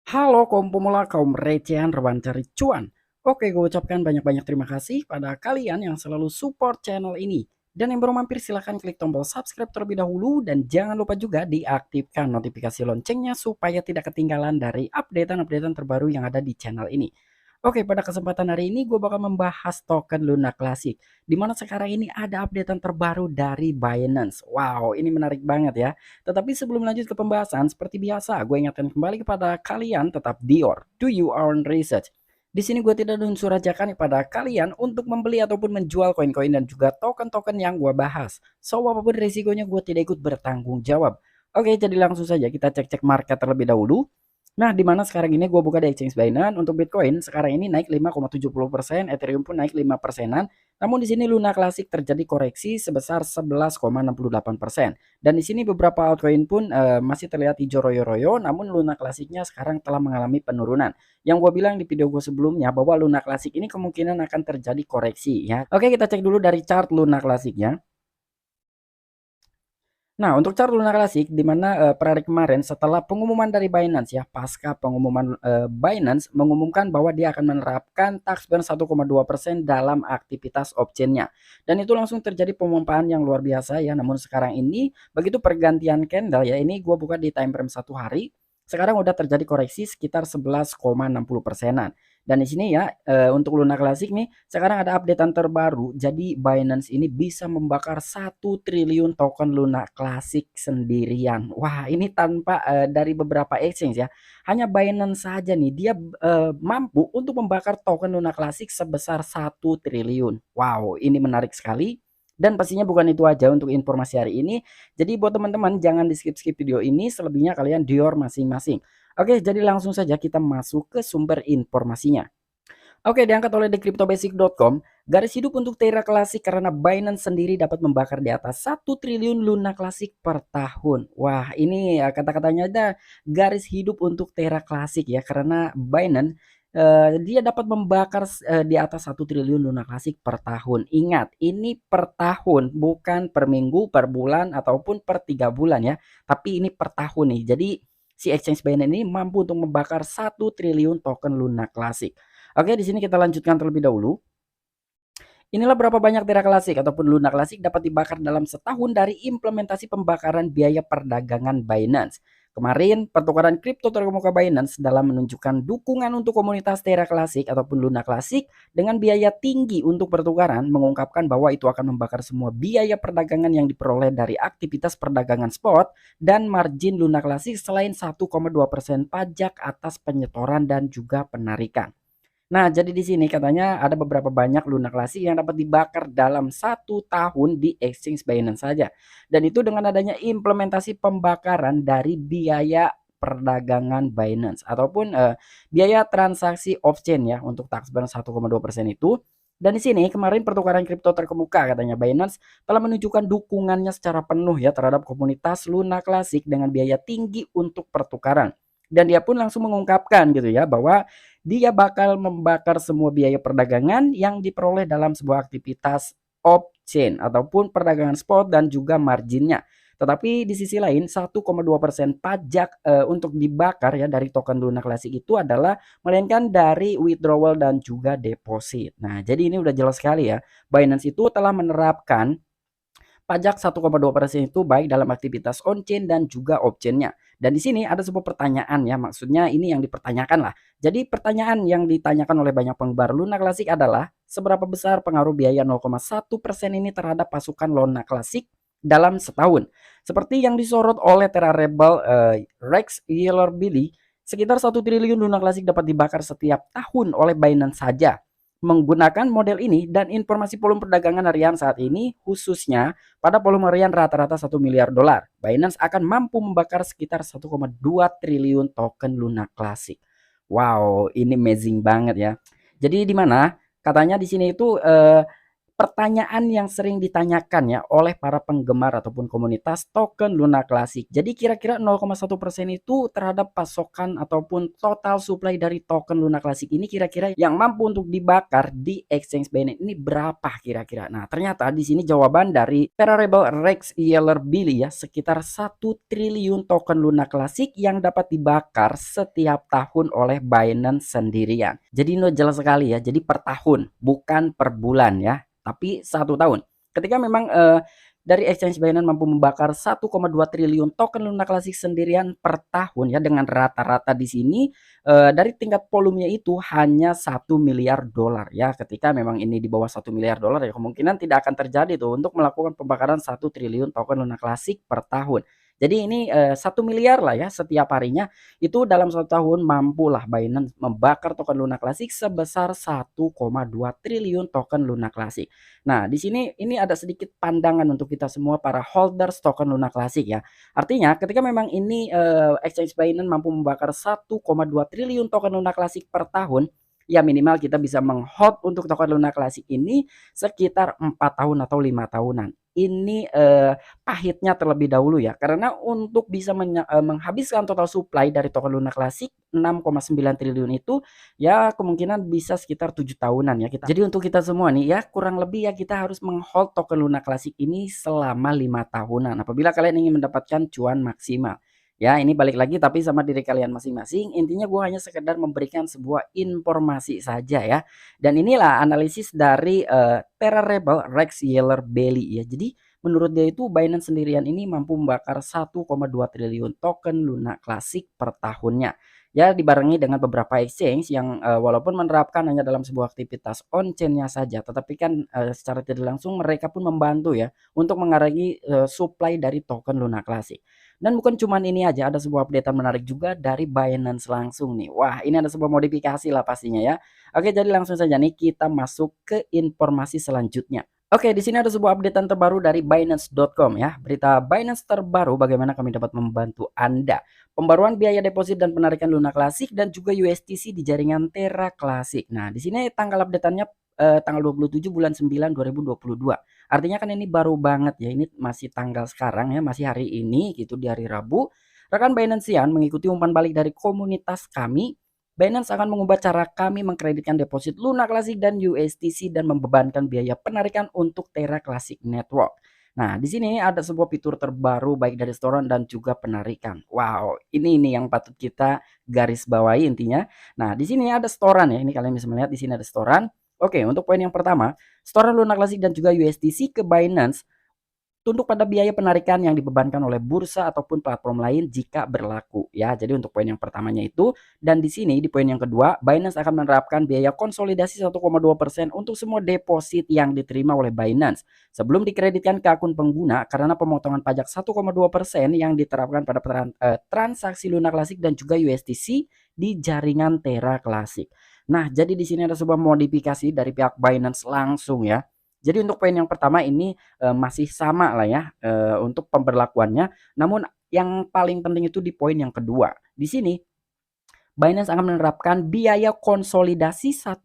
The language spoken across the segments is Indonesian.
Halo kaum pemula, kaum recehan, rewan cari cuan. Oke, gue ucapkan banyak-banyak terima kasih pada kalian yang selalu support channel ini. Dan yang baru mampir silahkan klik tombol subscribe terlebih dahulu dan jangan lupa juga diaktifkan notifikasi loncengnya supaya tidak ketinggalan dari updatean-updatean terbaru yang ada di channel ini. Oke, pada kesempatan hari ini gue bakal membahas token Luna Classic, di mana sekarang ini ada updatean terbaru dari Binance. Wow, ini menarik banget ya. Tetapi sebelum lanjut ke pembahasan, seperti biasa, gue ingatkan kembali kepada kalian tetap Dior, do your own research. Di sini gue tidak unsur ajakan kepada kalian untuk membeli ataupun menjual koin-koin dan juga token-token yang gue bahas. So, apapun risikonya gue tidak ikut bertanggung jawab. Oke, jadi langsung saja kita cek-cek market terlebih dahulu. Nah, di mana sekarang ini gue buka di exchange Binance untuk Bitcoin sekarang ini naik 5,70%, Ethereum pun naik 5%. Namun di sini Luna Classic terjadi koreksi sebesar 11,68%. Dan di sini beberapa altcoin pun masih terlihat hijau royo-royo, namun Luna Classicnya sekarang telah mengalami penurunan. Yang gue bilang di video gue sebelumnya bahwa Luna Classic ini kemungkinan akan terjadi koreksi ya. Oke, kita cek dulu dari chart Luna Classicnya. Nah, untuk chart Luna Classic di mana per hari kemarin setelah pengumuman dari Binance ya, pasca pengumuman Binance mengumumkan bahwa dia akan menerapkan tax ban 1,2% dalam aktivitas optionnya. Dan itu langsung terjadi pemompaan yang luar biasa ya. Namun sekarang ini begitu pergantian candle ya, ini gua buka di time frame 1 hari. Sekarang udah terjadi koreksi sekitar 11,60%-an. Dan di sini ya untuk Luna Classic nih sekarang ada updatean terbaru. Jadi Binance ini bisa membakar 1 triliun token Luna Classic sendirian. Wah, ini tanpa dari beberapa exchange ya. Hanya Binance saja nih dia mampu untuk membakar token Luna Classic sebesar 1 triliun. Wow, ini menarik sekali. Dan pastinya bukan itu aja untuk informasi hari ini. Jadi buat teman-teman jangan di skip-skip video ini, selebihnya kalian dior masing-masing. Oke, jadi langsung saja kita masuk ke sumber informasinya. Oke, diangkat oleh thecryptobasic.com, garis hidup untuk Terra Classic karena Binance sendiri dapat membakar di atas 1 triliun Luna Classic per tahun. Wah, ini ya, kata-katanya ada garis hidup untuk Terra Classic ya, karena Binance dia dapat membakar di atas 1 triliun Luna Classic per tahun. Ingat, ini per tahun, bukan per minggu, per bulan, ataupun per 3 bulan ya. Tapi ini per tahun nih. Jadi si exchange Binance ini mampu untuk membakar 1 triliun token Luna Classic. Oke, di sini kita lanjutkan terlebih dahulu. Inilah berapa banyak Terra Classic ataupun Luna Classic dapat dibakar dalam setahun dari implementasi pembakaran biaya perdagangan Binance. Kemarin, pertukaran kripto terkemuka Binance dalam menunjukkan dukungan untuk komunitas Terra Classic ataupun Luna Classic dengan biaya tinggi untuk pertukaran mengungkapkan bahwa itu akan membakar semua biaya perdagangan yang diperoleh dari aktivitas perdagangan spot dan margin Luna Classic selain 1,2% pajak atas penyetoran dan juga penarikan. Nah, jadi di sini katanya ada beberapa banyak Luna Classic yang dapat dibakar dalam 1 tahun di exchange Binance saja. Dan itu dengan adanya implementasi pembakaran dari biaya perdagangan Binance ataupun biaya transaksi off-chain ya untuk tax ban 1,2% itu. Dan di sini kemarin pertukaran kripto terkemuka katanya Binance telah menunjukkan dukungannya secara penuh ya terhadap komunitas Luna Classic dengan biaya tinggi untuk pertukaran. Dan dia pun langsung mengungkapkan gitu ya bahwa dia bakal membakar semua biaya perdagangan yang diperoleh dalam sebuah aktivitas off-chain ataupun perdagangan spot dan juga marginnya. Tetapi di sisi lain 1,2% pajak untuk dibakar ya dari token Luna Classic itu adalah melainkan dari withdrawal dan juga deposit. Nah, jadi ini udah jelas sekali ya. Binance itu telah menerapkan pajak 1,2% itu baik dalam aktivitas on-chain dan juga off-chain-nya. Dan di sini ada sebuah pertanyaan ya, maksudnya ini yang dipertanyakan lah. Jadi pertanyaan yang ditanyakan oleh banyak penggemar Luna Classic adalah seberapa besar pengaruh biaya 0,1% ini terhadap pasukan Luna Classic dalam setahun. Seperti yang disorot oleh Terra Rebel Rex Billy, sekitar 1 triliun Luna Classic dapat dibakar setiap tahun oleh Binance saja. Menggunakan model ini dan informasi volume perdagangan harian saat ini khususnya pada volume harian rata-rata 1 miliar dolar, Binance akan mampu membakar sekitar 1,2 triliun token Luna Classic. Wow, ini amazing banget ya. Jadi di mana katanya di sini itu pertanyaan yang sering ditanyakan ya oleh para penggemar ataupun komunitas token Luna Classic. Jadi kira-kira 0,1% itu terhadap pasokan ataupun total supply dari token Luna Classic ini kira-kira yang mampu untuk dibakar di exchange Binance ini berapa kira-kira? Nah, ternyata di sini jawaban dari Variable Rex Yeller Billy ya, sekitar 1 triliun token Luna Classic yang dapat dibakar setiap tahun oleh Binance sendirian. Jadi ini jelas sekali ya, jadi per tahun bukan per bulan ya, tapi 1 tahun. Ketika memang dari exchange Binance mampu membakar 1,2 triliun token Luna Classic sendirian per tahun ya, dengan rata-rata di sini dari tingkat volumenya itu hanya 1 miliar dolar ya. Ketika memang ini di bawah 1 miliar dolar ya kemungkinan tidak akan terjadi tuh untuk melakukan pembakaran 1 triliun token Luna Classic per tahun. Jadi ini 1 miliar lah ya setiap harinya, itu dalam 1 tahun mampulah Binance membakar token Luna Classic sebesar 1,2 triliun token Luna Classic. Nah, di sini ini ada sedikit pandangan untuk kita semua para holders token Luna Classic ya. Artinya ketika memang ini exchange Binance mampu membakar 1,2 triliun token Luna Classic per tahun, ya minimal kita bisa menghold untuk token Luna Classic ini sekitar 4 tahun atau 5 tahunan. Ini pahitnya terlebih dahulu ya, karena untuk bisa menghabiskan total supply dari token Luna Classic 6,9 triliun itu ya kemungkinan bisa sekitar 7 tahunan ya kita. Jadi untuk kita semua nih ya kurang lebih ya kita harus menghold token Luna Classic ini selama 5 tahunan apabila kalian ingin mendapatkan cuan maksimal. Ya, ini balik lagi tapi sama diri kalian masing-masing. Intinya gue hanya sekedar memberikan sebuah informasi saja ya. Dan inilah analisis dari Terra Rebel Rex Yeller Bailey ya. Jadi menurut dia itu Binance sendirian ini mampu membakar 1,2 triliun token Luna Classic per tahunnya. Ya dibarengi dengan beberapa exchange yang walaupun menerapkan hanya dalam sebuah aktivitas on-chain-nya saja, tetapi kan secara tidak langsung mereka pun membantu ya untuk mengarangi supply dari token Luna Classic. Dan bukan cuman ini aja, ada sebuah updatean menarik juga dari Binance langsung nih. Wah, ini ada sebuah modifikasi lah pastinya ya. Oke, jadi langsung saja nih kita masuk ke informasi selanjutnya. Oke, di sini ada sebuah updatean terbaru dari Binance.com ya. Berita Binance terbaru bagaimana kami dapat membantu Anda. Pembaruan biaya deposit dan penarikan Luna Classic dan juga USDC di jaringan Terra Classic. Nah, di sini tanggal updateannya tanggal 27 bulan 9 2022. Artinya kan ini baru banget ya, ini masih tanggal sekarang ya, masih hari ini gitu di hari Rabu. Rekan Binancean mengikuti umpan balik dari komunitas kami. Binance akan mengubah cara kami mengkreditkan deposit Luna Classic dan USDC dan membebankan biaya penarikan untuk Terra Classic Network. Nah, di sini ada sebuah fitur terbaru baik dari setoran dan juga penarikan. Wow, ini yang patut kita garis bawahi intinya. Nah, di sini ada setoran ya. Ini kalian bisa melihat di sini ada setoran. Oke, untuk poin yang pertama, setoran Luna Classic dan juga USDC ke Binance tunduk pada biaya penarikan yang dibebankan oleh bursa ataupun platform lain jika berlaku ya. Jadi untuk poin yang pertamanya itu, dan di sini di poin yang kedua, Binance akan menerapkan biaya konsolidasi 1,2% untuk semua deposit yang diterima oleh Binance sebelum dikreditkan ke akun pengguna karena pemotongan pajak 1,2% yang diterapkan pada transaksi Luna Classic dan juga USDC di jaringan Terra Classic. Nah, jadi di sini ada sebuah modifikasi dari pihak Binance langsung ya. Jadi untuk poin yang pertama ini masih sama lah ya untuk pemberlakuannya. Namun yang paling penting itu di poin yang kedua. Di sini Binance akan menerapkan biaya konsolidasi 1,2%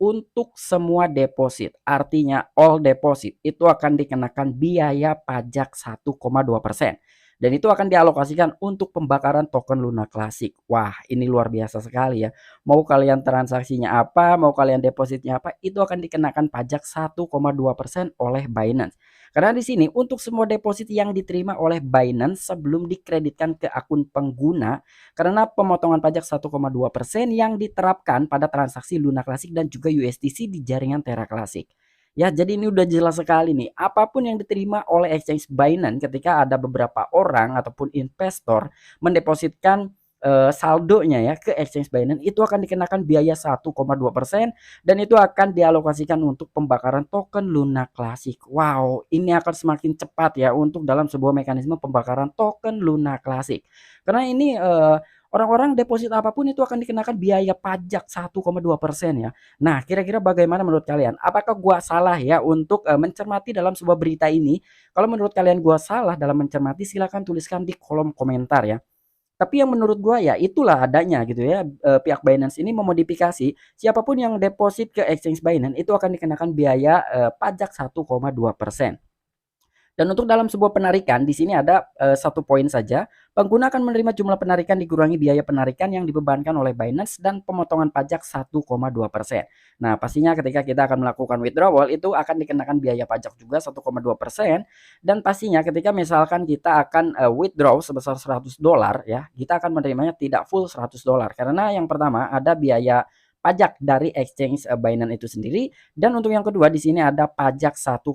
untuk semua deposit. Artinya all deposit itu akan dikenakan biaya pajak 1,2%. Dan itu akan dialokasikan untuk pembakaran token Luna Classic. Wah, ini luar biasa sekali ya. Mau kalian transaksinya apa, mau kalian depositnya apa, itu akan dikenakan pajak 1,2% oleh Binance. Karena di sini untuk semua deposit yang diterima oleh Binance sebelum dikreditkan ke akun pengguna karena pemotongan pajak 1,2% yang diterapkan pada transaksi Luna Classic dan juga USDC di jaringan Terra Classic. Ya, jadi ini udah jelas sekali nih. Apapun yang diterima oleh exchange Binance ketika ada beberapa orang ataupun investor mendepositkan saldonya ya ke exchange Binance itu akan dikenakan biaya 1,2% dan itu akan dialokasikan untuk pembakaran token Luna Classic. Wow, ini akan semakin cepat ya untuk dalam sebuah mekanisme pembakaran token Luna Classic. Karena ini orang-orang deposit apapun itu akan dikenakan biaya pajak 1,2% ya. Nah, kira-kira bagaimana menurut kalian? Apakah gua salah ya untuk mencermati dalam sebuah berita ini? Kalau menurut kalian gua salah dalam mencermati, silahkan tuliskan di kolom komentar ya. Tapi yang menurut gua ya itulah adanya gitu ya, pihak Binance ini memodifikasi siapapun yang deposit ke exchange Binance itu akan dikenakan biaya, pajak 1,2%. Dan untuk dalam sebuah penarikan di sini ada satu poin saja, pengguna akan menerima jumlah penarikan dikurangi biaya penarikan yang dibebankan oleh Binance dan pemotongan pajak 1,2%. Nah, pastinya ketika kita akan melakukan withdrawal itu akan dikenakan biaya pajak juga 1,2% dan pastinya ketika misalkan kita akan withdraw sebesar $100 ya, kita akan menerimanya tidak full $100 karena yang pertama ada biaya pajak dari exchange Binance itu sendiri dan untuk yang kedua di sini ada pajak 1,2%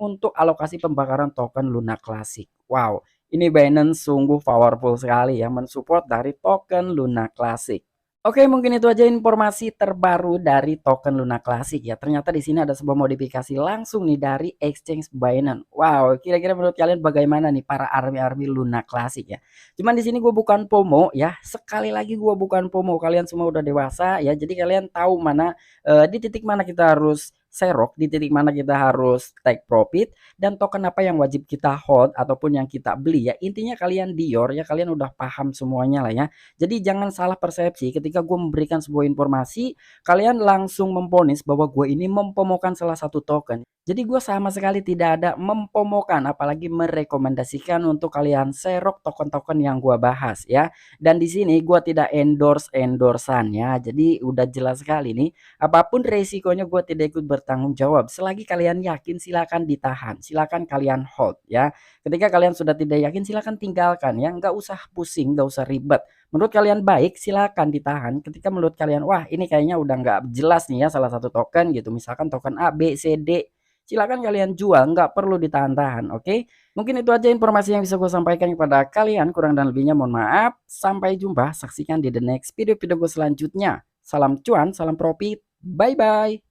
untuk alokasi pembakaran token Luna Classic. Wow, ini Binance sungguh powerful sekali ya mensupport dari token Luna Classic. Oke, mungkin itu aja informasi terbaru dari token Luna Classic ya. Ternyata di sini ada sebuah modifikasi langsung nih dari exchange Binance. Wow, kira-kira menurut kalian bagaimana nih para army-army Luna Classic ya? Cuman di sini gue bukan FOMO ya. Sekali lagi gue bukan FOMO. Kalian semua udah dewasa ya. Jadi kalian tahu mana di titik mana kita harus serok, di titik mana kita harus take profit dan token apa yang wajib kita hold ataupun yang kita beli ya. Intinya kalian Dior ya, kalian udah paham semuanya lah ya. Jadi jangan salah persepsi ketika gue memberikan sebuah informasi, kalian langsung memponis bahwa gue ini mempomokan salah satu token. Jadi gue sama sekali tidak ada mempomokan, apalagi merekomendasikan untuk kalian serok token-token yang gue bahas ya. Dan di sini gue tidak endorse-endorsan ya. Jadi udah jelas sekali nih, apapun resikonya gue tidak ikut bertanggung jawab. Selagi kalian yakin silakan ditahan, silakan kalian hold ya. Ketika kalian sudah tidak yakin silakan tinggalkan ya, nggak usah pusing, nggak usah ribet. Menurut kalian baik, silakan ditahan. Ketika menurut kalian, wah ini kayaknya udah nggak jelas nih ya salah satu token gitu. Misalkan token A, B, C, D. Silakan kalian jual, nggak perlu ditahan-tahan, oke? Mungkin itu aja informasi yang bisa gue sampaikan kepada kalian. Kurang dan lebihnya mohon maaf. Sampai jumpa, saksikan di the next video-video gue selanjutnya. Salam cuan, salam profit. Bye-bye.